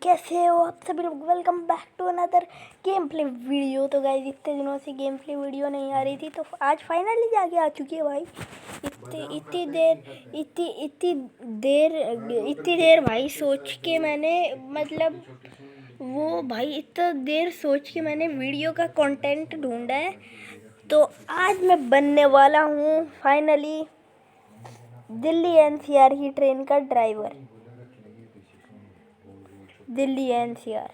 कैसे हो आप सभी लोग। Welcome back to another game play video. तो गाइस इतने दिनों से गेम प्ले वीडियो नहीं आ रही थी, तो आज फाइनली जाके आ चुकी है भाई। इतनी देर भाई सोच के मैंने मतलब वो भाई इतना देर सोच के मैंने वीडियो का कंटेंट ढूंढा है। तो आज मैं बनने वाला हूँ फाइनली दिल्ली एनसीआर की ट्रेन का driver. Delhi NCR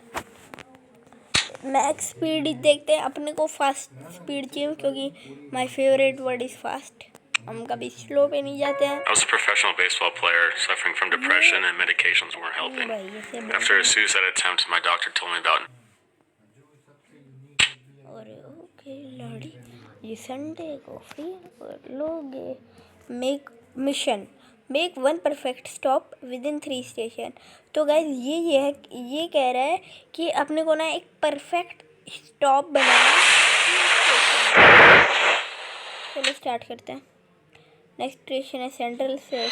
max speed देखते हैं। अपने को फास्ट स्पीड चाहिए क्योंकि my favourite word is fast. हम कभी स्लो पे नहीं जाते हैं। I was a professional baseball player suffering from depression and medications weren't helping. After a suicide attempt, my doctor told me about. और ओके लड़ी ये संडे को फ्री लोगे। Make one perfect stop with in 3 station. तो guys ये कह रहा है कि अपने को ना एक परफेक्ट स्टॉप बनाना। चलो स्टार्ट करते हैं। नेक्स्ट स्टेशन है सेंट्रल से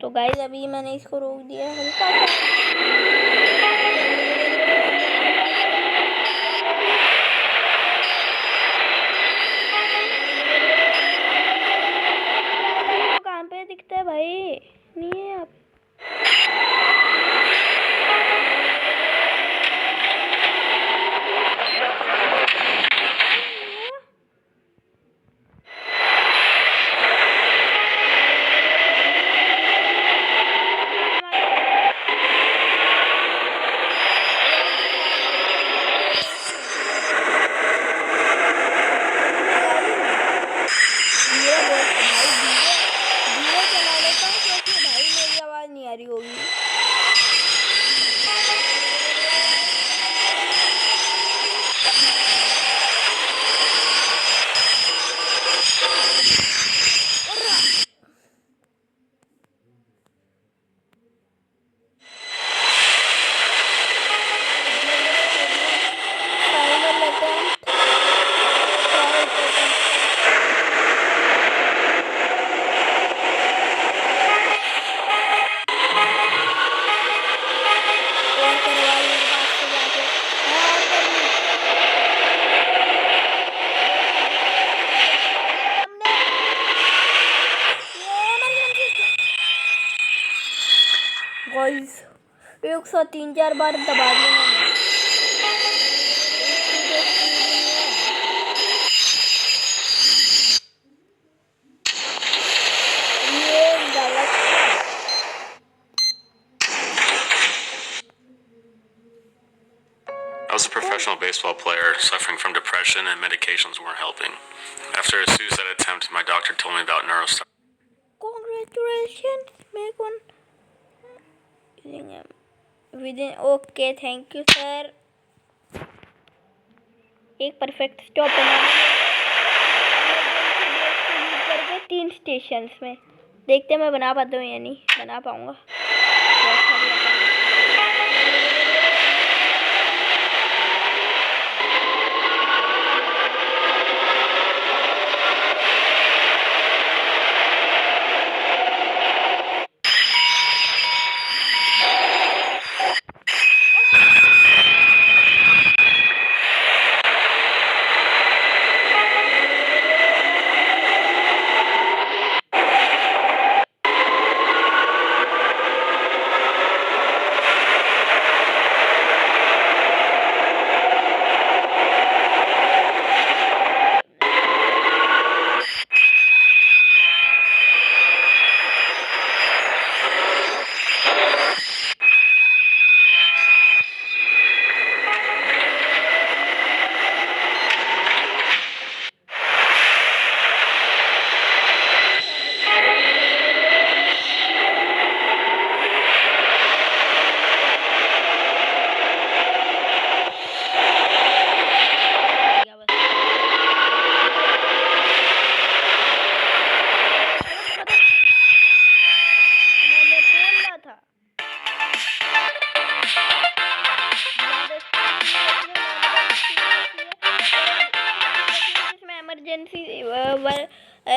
तो गाइस अभी मैंने इसको रोक दिया हल्का कहाँ पे दिखता है भाई। नहीं है आप नहीं आ रही होगी। गाइस 103 बार दबा दिया मैंने। ये गलत I was a professional baseball player suffering from depression and medications weren't helping. After a suicide attempt, my doctor told me about neuroscience. Congratulations, make one within okay, thank you sir। एक perfect stop बनाना करके 3 station में। देखते हैं मैं बना पाता हूँ या नहीं बना पाऊंगा।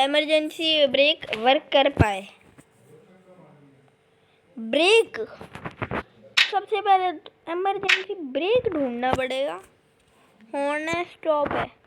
इमरजेंसी ब्रेक वर्क कर पाए। ब्रेक, सबसे पहले इमरजेंसी ब्रेक ढूंढना पड़ेगा। हॉर्न है, स्टॉप है।